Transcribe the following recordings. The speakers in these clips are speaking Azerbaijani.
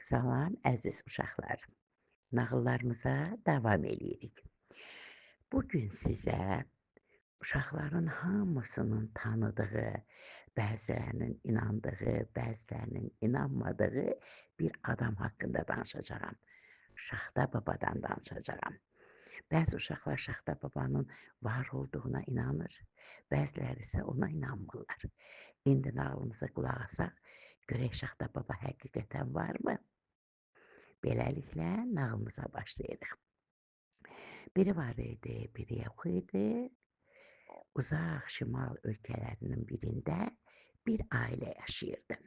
Salam əziz uşaqlar. Nağıllarımıza davam eləyirik. Bu gün sizə uşaqların hamısının tanıdığı, bəzilərinin inandığı, bəzilərinin inanmadığı bir adam haqqında danışacağam. Şaxta babadan danışacağam. Bəzi uşaqlar Şaxta babanın var olduğuna inanır, bəziləri isə ona inanmırlar. İndi nağılımıza qulaq asaq, görək Şaxta baba həqiqətən varmı? Beləliklə nağılımıza başlayırıq. Biri var idi, biri yox idi. Uzaq şimal ölkələrinin birində bir ailə yaşayırdı.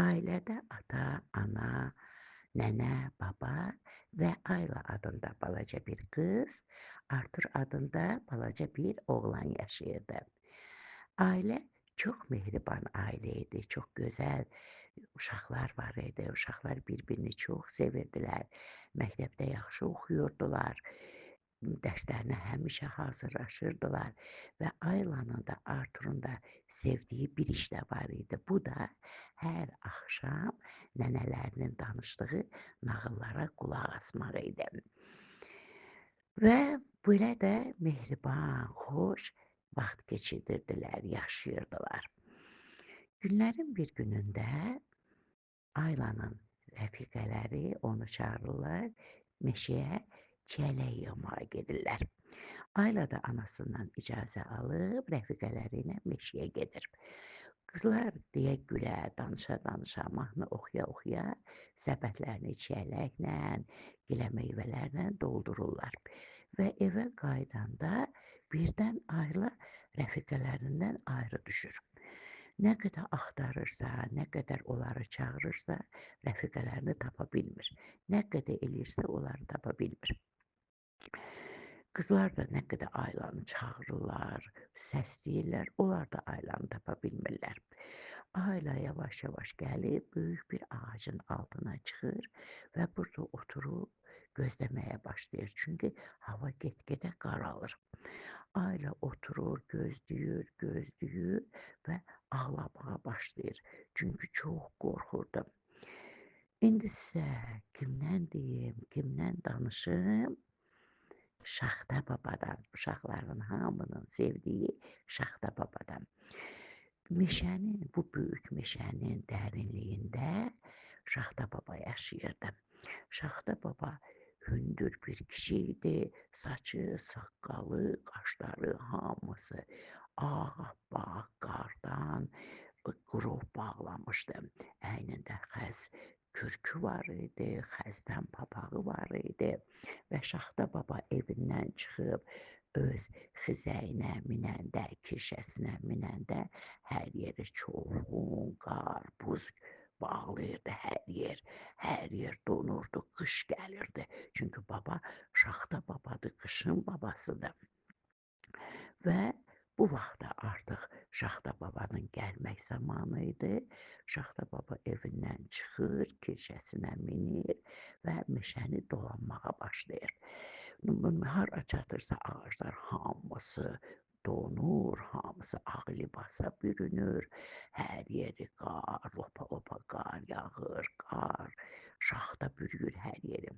Ailədə ata, ana, nənə, baba və Ayla adında balaca bir qız, Artur adında balaca bir oğlan yaşayırdı. Ailə çox mehriban ailə idi, çox gözəl uşaqlar var idi. Uşaqlar bir-birini çox sevirdilər. Məktəbdə yaxşı oxuyurdular. Dərslərinə həmişə hazırlaşırdılar və Aylanın da, Arturun da sevdiyi bir iş də var idi. Bu da hər axşam nənələrinin danışdığı nağıllara qulaq asmaq idi. Və belə də mehriban, xoş vaxt keçirirdilər, yaşayırdılar. Günlərin bir günündə Aylanın rəfiqələri onu çağırırlar, meşəyə çiyələk yığmağa gedirlər. Ayla da anasından icazə alıb rəfiqələri ilə meşəyə gedir. Qızlar deyə-gülə, danışa-danışa, mahnı oxuya-oxuya səbətlərini çiyələklə, gilə meyvələrlə doldururlar. Və evə qayıdanda birdən Ayla rəfiqələrindən ayrı düşür. Nə qədər axtarırsa, nə qədər onları çağırırsa, rəfiqələrini tapa bilmir. Nə qədər eləyirsə, onları tapa bilmir. Qızlar da nə qədər Aylanı çağırırlar, səsləyirlər, onlar da Aylanı tapa bilmirlər. Ayla yavaş-yavaş gəlib böyük bir ağacın altına çıxır və burada oturub gözləməyə başlayır. Çünki hava get-gedə qaralır. Ayla oturur, gözləyir, gözləyir və ağlamağa başlayır. Çünki çox qorxurdu. İndi sizə kimdən deyim, kimdən danışım? Şaxta babadan, uşaqların hamının sevdiyi Şaxta babadan. Meşənin, bu böyük meşənin dərinliyində Şaxta baba yaşayırdı. Şaxta baba hündür bir kişi idi, saçı, saqqalı, qaşları hamısı ağappaq qardan qurub bağlamışdı. Əynində xəz kürkü var idi, xəzdən papağı var idi və Şaxta baba evindən çıxıb öz xizəyinə minəndə, kirşəsinə minəndə hər yeri çovğun, qar, buz bağlayırdı hər yer donurdu, qış gəlirdi. Çünki baba Şaxta babadır, qışın babasıdır. Və bu vaxtda artıq Şaxta babanın gəlmək zamanı idi. Şaxta baba evindən çıxır, kirşəsinə minir və meşəni dolanmağa başlayır. Hara çatırsa ağaclar hamısı donur, hamısı ağ libasa bürünür, hər yeri qar, lopa-lopa qar yağır, qar, şaxta bürüyür hər yeri.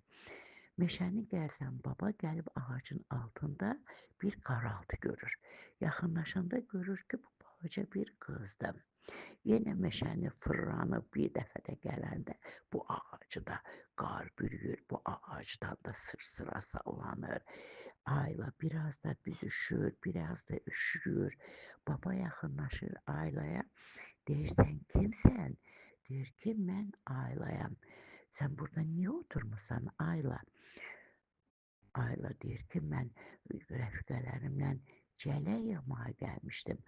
Meşəni gəzən baba gəlib ağacın altında bir qaraltı görür. Yaxınlaşanda görür ki, bu balaca bir qızdır. Yenə meşəni fırlanıb bir dəfə də gələndə bu ağacı da qar bürüyür, bu ağacdan da sırsıra sallanır. Ayla biraz da büzüşür, biraz da üşüyür. Baba yaxınlaşır Aylaya, deyir, sən kimsən? Deyir ki, mən Aylayam. Sən burada niyə oturmusan Ayla? Ayla deyir ki, mən rəfiqələrimlə çiyələk yığmağa gəlmişdim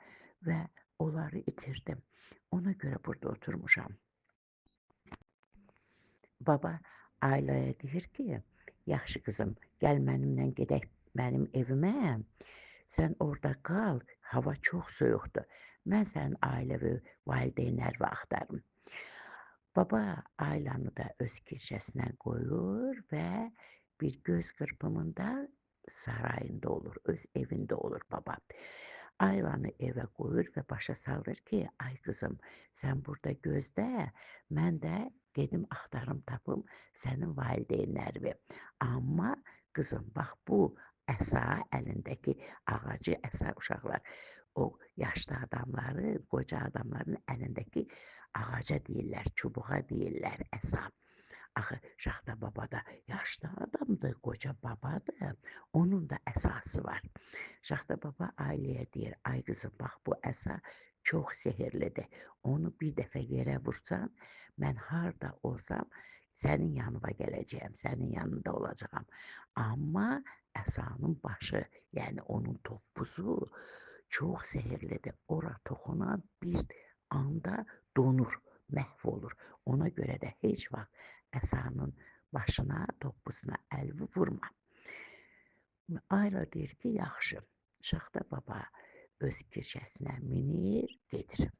və onları itirdim. Ona görə burada oturmuşam. Baba Aylaya deyir ki, yaxşı qızım, gəl mənimlə gedək mənim evimə. Sən orada qal, hava çox soyuqdur. Mən sənin ailəvi valideynləri axtarım. Baba Aylanı da öz kirşəsinə qoyur və bir göz qırpımında sarayında olur, öz evində olur baba. Aylanı evə qoyur və başa salır ki, ay qızım, sən burada gözlə, mən də gedim axtarım tapım sənin valideynlərini. Amma qızım, bax bu əsa, əlindəki ağacı əsa uşaqlar, o yaşlı adamları, qoca adamların əlindəki ağaca deyirlər, çubuğa deyirlər əsa. Axı Şaxta baba da yaşlı adamdır, qoca babadır, onun da əsası var. Şaxta baba ailəyə deyir, ay qızım, bax bu əsa çox sehirlidir. Onu bir dəfə yerə vursan, mən harda olsam sənin yanına gələcəyəm, sənin yanında olacağam. Amma əsanın başı, yəni onun toppuzu çox sehirlidir. Ora toxunan bir anda donur, məhv olur. Ona görə də heç vaxt əsanın başına, toppuzuna əl vurma. Ayla deyir ki, yaxşı. Şaxta baba öz kirşəsinə minir, gedir.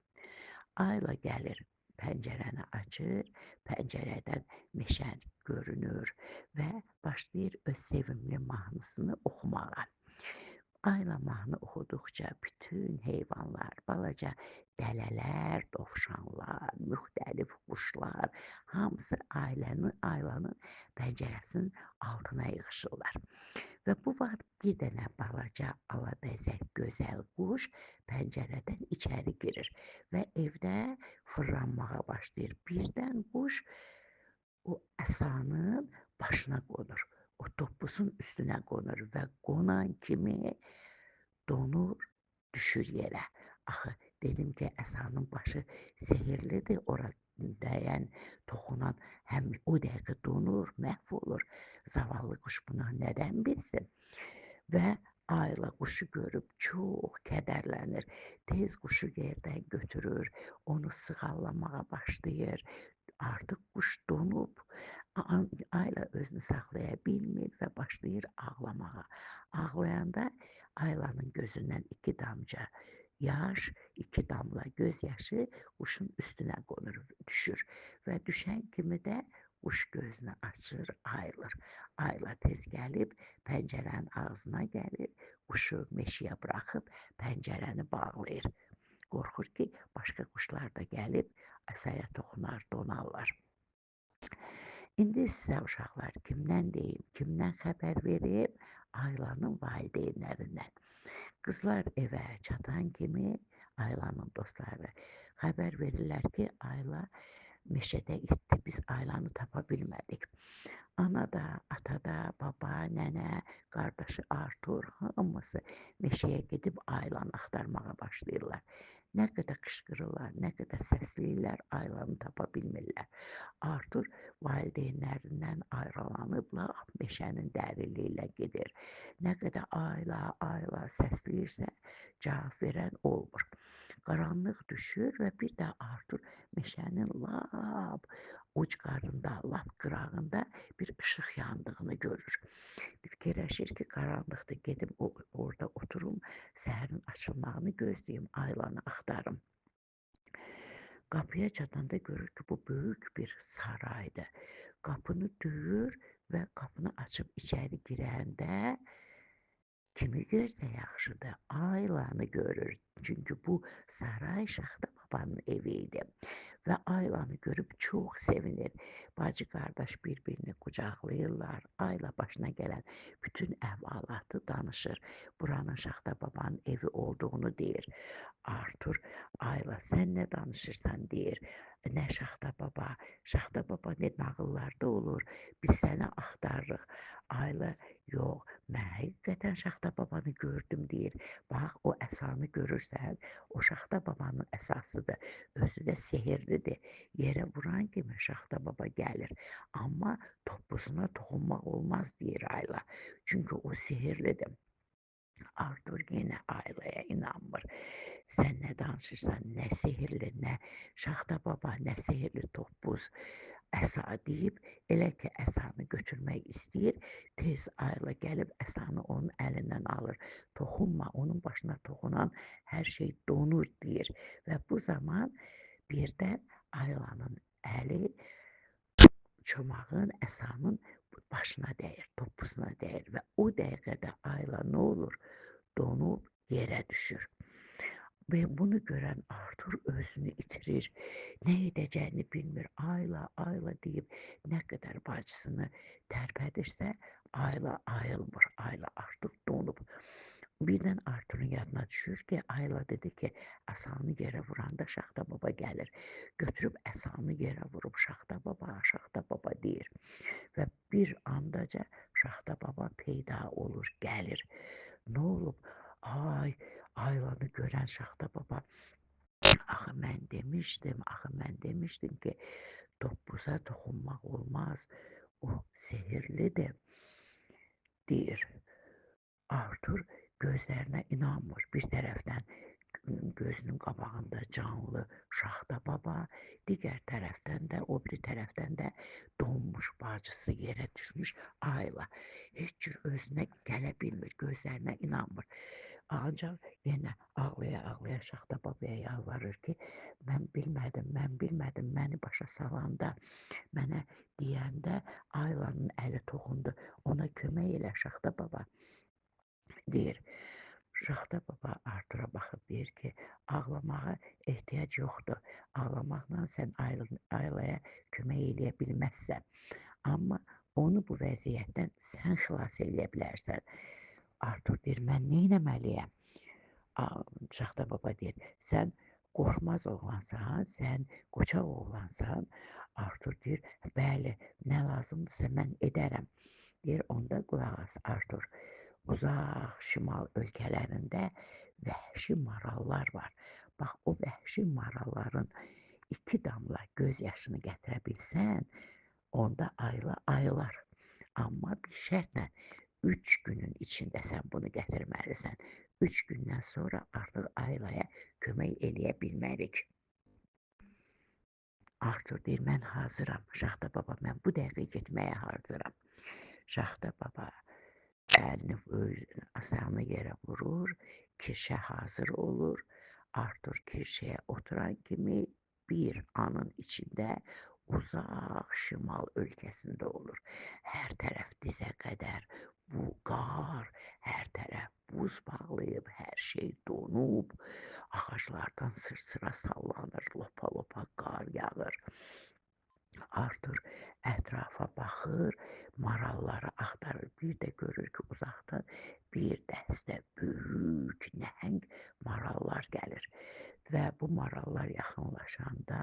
Ayla gəlir, pəncərəni açır, pəncərədən meşən görünür və başlayır öz sevimli mahnısını oxumağa. Ayla mahnı oxuduqca bütün heyvanlar, balaca dələlər, dovşanlar, müxtəlif quşlar, hamısı Aylanın pəncərəsinin altına yığışırlar. Və bu vaxt bir dənə balaca alabəzək gözəl quş pəncərədən içəri girir və evdə fırlanmağa başlayır. Birdən quş o əsanın başına qonur. O toppuzun üstünə qonur və qonan kimi donur, düşür yerə. Axı dedim ki, əsanın başı sehirlidir, ora dəyən, toxunan həm o dəqiqə donur, məhv olur. Zavallı quş bunu nədən bilsin? Və Ayla quşu görüb çox kədərlənir. Tez quşu yerdən götürür, onu sığallamağa başlayır. Artıq quş donub. Ayla özünü saxlaya bilmir və başlayır ağlamağa. Ağlayanda Aylanın gözündən 2 damca yaş, 2 damla göz yaşı quşun üstünə qonur, düşür. Və düşən kimi də quş gözünü açır, ayılır. Ayla tez gəlib pəncərənin ağzına gəlir, quşu meşəyə buraxıb pəncərəni bağlayır. Qorxur ki, başqa quşlar da gəlib əsaya toxunar, donarlar. İndi sizə uşaqlar kimdən deyim, kimdən xəbər verim? Aylanın valideynlərindən. Qızlar evə çatan kimi Aylanın dostları xəbər verirlər ki, Ayla meşədə itdi, biz Aylanı tapa bilmədik. Ana da, ata da, baba, nənə, qardaşı Artur, hamısı meşəyə gedib Aylanı axtarmağa başlayırlar. Nə qədər qışqırırlar, nə qədər səsləyirlər, Aylanı tapa bilmirlər. Artur valideynlərindən ayrılanıb lap meşənin dərinliyinə gedir. Nə qədər Ayla, Ayla səsləyirsə, cavab verən olmur. Qaranlıq düşür və bir də Artur meşənin lap ucqarında, lap qırağında bir işıq yandığını görür. Fikirləşir ki, qaranlıqda gedim orada oturum, səhərin açılmağını gözləyim, Aylanı axtarım. Qapıya çatanda görür ki, bu böyük bir saraydır. Qapını döyür və qapını açıb içəri girəndə kimi gözlə yaxşıdır? Aylanı görür. Çünki bu saray Şaxta babanın evi idi. Və Aylanı görüb çox sevinir. Bacı qardaş bir-birini qucaqlayırlar. Ayla başına gələn bütün əhvalatı danışır. Buranın Şaxta babanın evi olduğunu deyir. Artur, Ayla sən nə danışırsan deyir. Nə Şaxta baba nə nağıllarda olur, biz səni axtarırıq. Ayla, yox, mən həqiqətən Şaxta babanı gördüm deyir. Bax, o əsanı görürsən, o Şaxta babanın əsasıdır. Özü də sehirlidir. Yerə vuran kimi Şaxta baba gəlir. Amma toppuzuna toxunmaq olmaz deyir Ayla. Çünki o sehirlidir. Artur yenə Aylaya inanmır. Sən nə danışırsan, nə sehirli, nə Şaxta baba, nə sehirli toppuz, əsa deyib, elə ki əsanı götürmək istəyir, tez Ayla gəlib əsanı onun əlindən alır. Toxunma, onun başına toxunan hər şey donur deyir. Və bu zaman birdən Aylanın əli çomağın, əsanın başına dəyir, toppuzuna dəyir və o dəqiqədə Ayla nə olur? Donub yerə düşür. ve bunu gören Arthur özünü itirir. Ne edeceğini bilmir. Ayla, Ayla deyip ne kadar bacısını tərpədirsə, Ayla ayılmır. Ayla Arthur donub. Birdən Arthur'un yadına düşür ki, Ayla dedi ki, əsanı yerə vuranda Şaxta baba gəlir. Götürüb əsanı yerə vurub Şaxta baba deyir. Və bir andaca Şaxta baba peyda olur, gəlir. Nə olub? Ay, Aylanı görən Şaxta baba, axı mən demişdim ki, toppuza toxunmaq olmaz, o sehirlidir, deyir. Arthur gözlərinə inanmır. Bir tərəfdən gözünün qabağında canlı Şaxta baba, digər tərəfdən də, o biri tərəfdən də donmuş bacısı yerə düşmüş Ayla. Heç cür özünə gələ bilmir, gözlərinə inanmır. Ancaq yenə ağlaya-ağlaya Şaxta babaya yalvarır ki, mən bilmədim, məni başa salanda, mənə deyəndə Aylanın əli toxundu, ona kömək elə Şaxta baba, deyir. Şaxta baba Artura baxıb deyir ki, ağlamağa ehtiyac yoxdur. Ağlamaqla sən Aylaya kömək eləyə bilməzsən. Amma onu bu vəziyyətdən sən xilas eləyə bilərsən. Artur deyir, mən neynəməliyəm? Şaxta baba deyir, sən qorxmaz oğlansan, sən qoçaq oğlansan. Artur deyir, bəli, nə lazımdırsa mən edərəm. Deyir, onda qulaq as Artur. Uzaq şimal ölkələrində vəhşi marallar var. Bax, o vəhşi maralların 2 damla göz yaşını gətirə bilsən, onda Ayla ayılar. Amma bir şərtlə 3 günün içində sən bunu gətirməlisən. 3 gündən sonra artıq Aylaya kömək eləyə bilmərik. Artur deyir, mən hazıram. Şaxta baba, mən bu dəqiqə getməyə hazıram. Şaxta baba əlini asanı yerə vurur, kirşə hazır olur. Artur kirşəyə oturan kimi bir anın içində uzaq şimal ölkəsində olur. Hər tərəf dizə qədər bu qar, hər tərəf buz bağlayıb, hər şey donub, ağaclardan sırsıra sallanır, lopa-lopa qar yağır. Artur ətrafa baxır, maralları axtarır. Bir də görür ki, uzaqdan bir dəstə böyük, nəhəng marallar gəlir. Və bu marallar yaxınlaşanda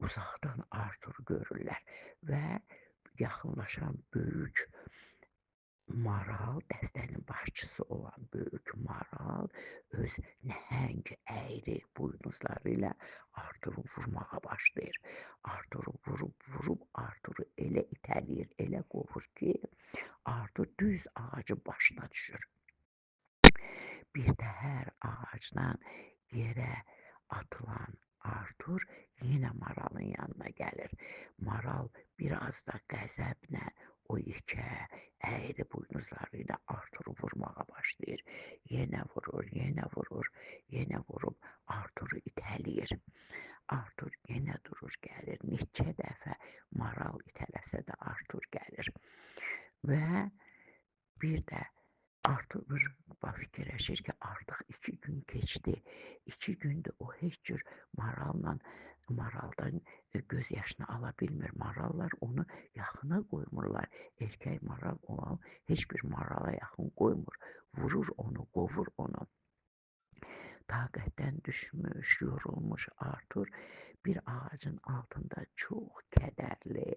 uzaqdan Arturu görürlər və yaxınlaşan böyük maral, dəstənin başçısı olan böyük maral öz nəhəng, əyri buynuzları ilə Arturu vurmağa başlayır. Arturu vurub Arturu elə itələyir, elə qovur ki, Artur düz ağacın başına düşür. Bir də hər ağacdan yerə atılan Artur yenə maralın yanına gəlir. Maral biraz da qəzəblə o yekə, əyri buynuzları ilə Arturu vurmağa başlayır. Yenə vurur, yenə vurub Arturu itələyir. Artur yenə durur, gəlir. Neçə dəfə maral itələsə də Artur gəlir. Və bir də Artur fikirləşir ki, artıq 2 gün keçdi. 2 gündür o heç cür maraldan göz yaşını ala bilmir. Marallar onu yaxına qoymurlar. Erkək maral onu heç bir marala yaxın qoymur. Vurur onu, qovur onu. Taqətdən düşmüş, yorulmuş Artur bir ağacın altında çox kədərli,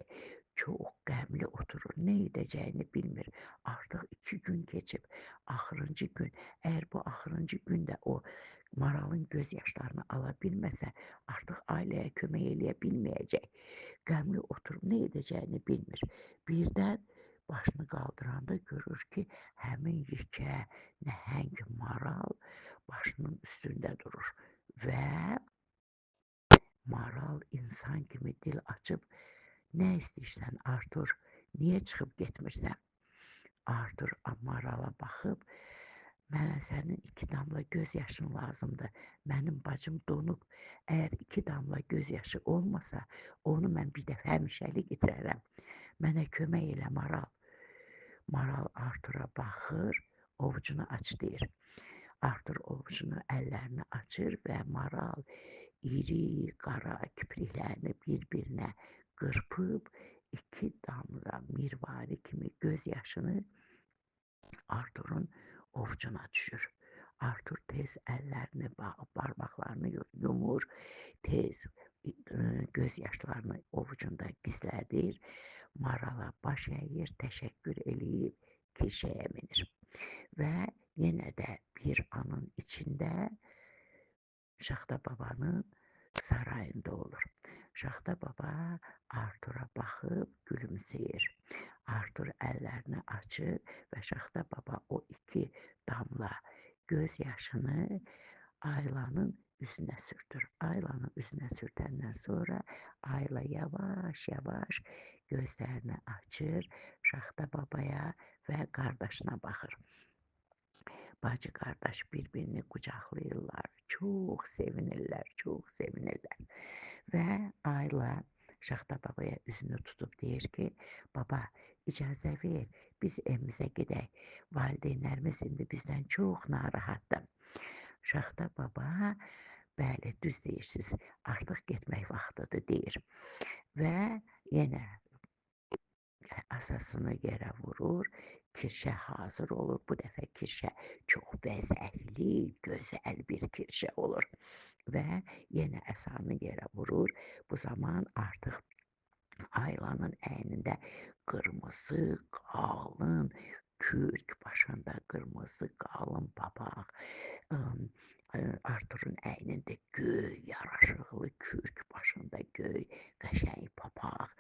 çox qəmli oturur. Nə edəcəyini bilmir. Artıq 2 gün keçib. Axırıncı gün. Əgər bu axırıncı gündə o maralın göz yaşlarını ala bilməsə, artıq ailəyə kömək eləyə bilməyəcək. Qəmli oturub nə edəcəyini bilmir. Birdən başını qaldıranda görür ki, həmin yekə, nəhəng maral başının üstündə durur və maral insan kimi dil açıb, nə istəyirsən Artur, niyə çıxıb getmirsən? Artur marala baxıb, mənə sənin 2 damla göz yaşın lazımdır. Mənim bacım donub. Əgər 2 damla göz yaşı olmasa, onu mən bir dəfə həmişəlik itirərəm. Mənə kömək elə maral. Maral Artura baxır, ovucunu aç deyir. Artur ovucunu, əllərini açır və maral iri qara kipriklərini bir-birinə qırpıb 2 damla mirvari kimi göz yaşını Arturun ovucuna düşür. Artur tez əllərini, barmaqlarını yumur, tez göz yaşlarını ovucunda gizlədir, marala baş əyir, təşəkkür eləyib kirşəyə minir və yenə də bir anın içində Şaxta babanın sarayında olur. Şaxta baba Artura baxıb gülümsəyir. Artur əllərini açır və Şaxta baba o 2 damla göz yaşını Aylanın üzünə sürtür. Aylanın üzünə sürtəndən sonra Ayla yavaş-yavaş gözlərini açır, Şaxta babaya və qardaşına baxır. Bacı qardaş bir-birini qucaqlayırlar, çox sevinirlər, çox sevinirlər və Ayla Şaxta babaya üzünü tutub deyir ki, baba, icazə ver, biz evimizə gedək. Valideynlərimiz indi bizdən çox narahatdır. Şaxta baba, bəli, düz deyirsiz, artıq getmək vaxtıdır deyir və yenə asasını yerə vurur, kirşə hazır olur. Bu dəfə kirşə çox bəzəkli, gözəl bir kirşə olur və yenə əsanı yerə vurur. Bu zaman artıq Aylanın əynində qırmızı, qalın kürk, başında qırmızı qalın papaq, Arturun əynində göy yaraşıqlı kürk, başında göy qəşəng papaq,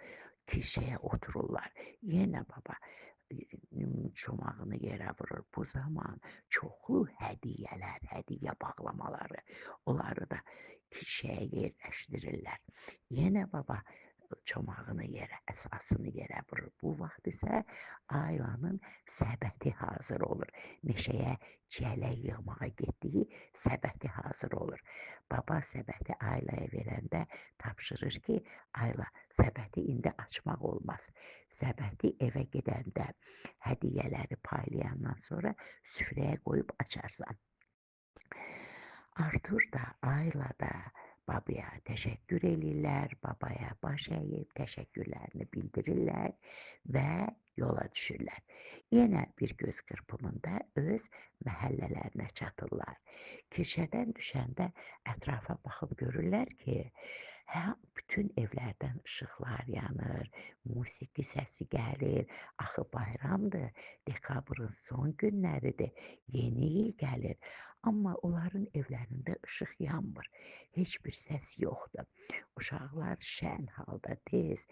kirşəyə otururlar. Yenə baba çomağını yerə vurur. Bu zaman çoxlu hədiyyələr, hədiyyə bağlamaları, onları da kirşəyə yerləşdirirlər. Yenə baba çomağını yerə, əsasını yerə vurur. Bu vaxt isə Aylanın səbəti hazır olur. Meşəyə çiyələk yığmağa getdiyi səbəti hazır olur. Baba səbəti Aylaya verəndə tapşırır ki, Ayla, səbəti indi açmaq olmaz. Səbəti evə gedəndə hədiyyələri paylayandan sonra süfrəyə qoyub açarsan. Artur da, Ayla da babaya təşəkkür eləyirlər, babaya baş əyib təşəkkürlərini bildirirlər və yola düşürlər. Yenə bir göz qırpımında öz məhəllələrinə çatırlar. Kirşədən düşəndə ətrafa baxıb görürlər ki, bütün evlərdən işıqlar yanır, musiqi səsi gəlir. Axı bayramdır, dekabrın son günləridir, yeni il gəlir. Amma onların evlərində işıq yanmır, heç bir səs yoxdur. Uşaqlar şən halda tez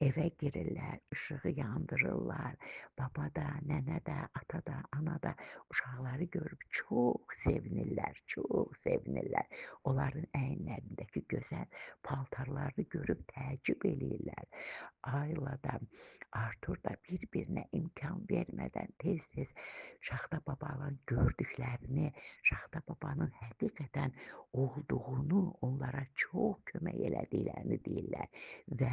evə girirlər, işığı yandırırlar. Baba da, nənə də, ata da, ana da uşaqları görüb çox sevinirlər, çox sevinirlər. Onların əyinlərindəki gözəl paltarlarını görüb təəccüb eləyirlər. Ayla da, Artur da bir-birinə imkan vermədən tez-tez Şaxta babanın gördüklərini, Şaxta babanın həqiqətən olduğunu, onlara çox kömək elədiklərini deyirlər və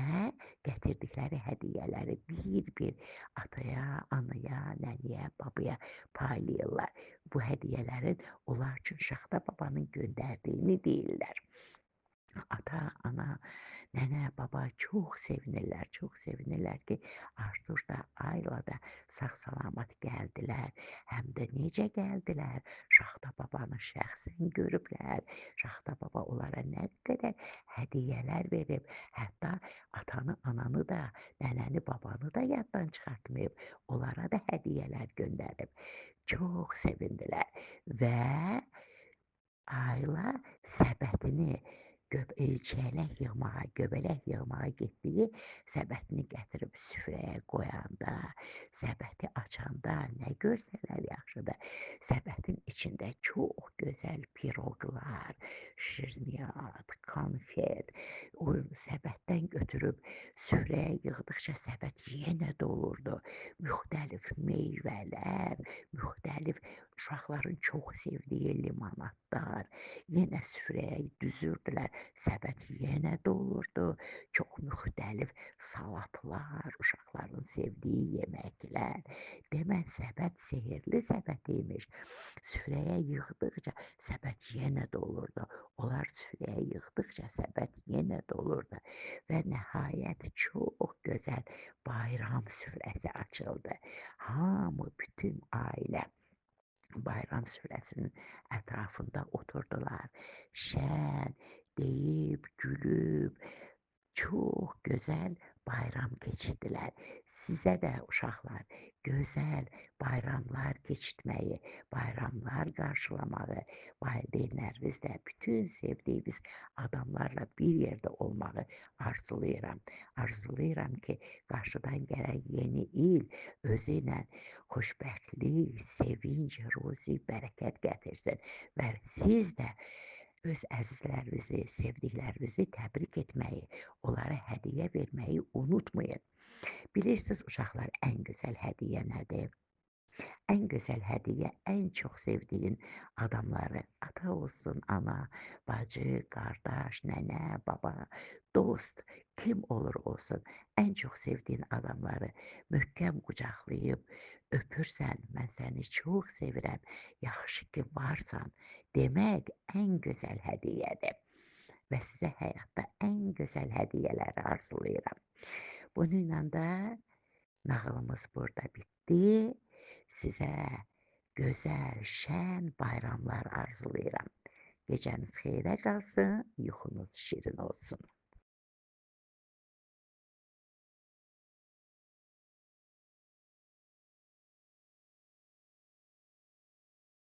gətirdikləri hədiyyələri bir-bir ataya, anaya, nənəyə, babaya paylayırlar. Bu hədiyyələrin onlar üçün Şaxta babanın göndərdiyini deyirlər. Ata, ana, nənə, baba çox sevinirlər ki, Artur da, Ayla da sağ-salamat gəldilər. Həm də necə gəldilər? Şaxta babanı şəxsən görüblər. Şaxta baba onlara nə qədər hədiyyələr verib. Hətta atanı, ananı da, nənəni, babanı da yaddan çıxartmayıb. Onlara da hədiyyələr göndərib. Çox sevindilər və Ayla səbətini çiyələk yığmağa, göbələk yığmağa getdiyi səbətini gətirib süfrəyə qoyanda, səbəti açanda nə görsələr yaxşıdır. Səbətin içində çox gözəl piroqlar, şirniyyat, konfet, o səbətdən götürüb süfrəyə yığdıqca səbət yenə dolurdu. Müxtəlif meyvələr, müxtəlif uşaqların çox sevdiyi limonadlar yenə süfrəyə düzürdülər. səbət yenə dolurdu. Çox müxtəlif salatlar, uşaqların sevdiyi yeməklər. Demə səbət sehrli səbət imiş. Süfrəyə yığdıqca səbət yenə dolurdu. Onlar süfrəyə yığdıqca səbət yenə dolurdu və nəhayət çox gözəl bayram süfrəsi açıldı. Hamı, bütün ailə bayram süfrəsinin ətrafında oturdular. Şən, deyib, gülüb, çox gözəl bayram keçirdilər. Sizə də uşaqlar gözəl bayramlar keçirtməyi, bayramlar qarşılamağı, valideynlərinizlə, bütün sevdiyiniz adamlarla bir yerdə olmağı arzulayıram. Arzulayıram ki, qarşıdan gələn yeni il özü ilə xoşbəxtlik, sevinc, ruzi, bərəkət gətirsin və siz də öz əzizlərinizi, sevdiklərinizi təbrik etməyi, onlara hədiyyə verməyi unutmayın. Bilirsiniz uşaqlar, ən gözəl hədiyyə nədir? Ən gözəl hədiyyə ən çox sevdiyin adamları, ata olsun, ana, bacı, qardaş, nənə, baba, dost, kim olur olsun, ən çox sevdiyin adamları möhkəm qucaqlayıb öpürsən, mən səni çox sevirəm, yaxşı ki varsan demək ən gözəl hədiyyədir və sizə həyatda ən gözəl hədiyyələri arzulayıram. Bununla da nağılımız burada bitdi. Sizə gözəl, şən bayramlar arzulayıram. Gecəniz xeyrə qalsın, yuxunuz şirin olsun.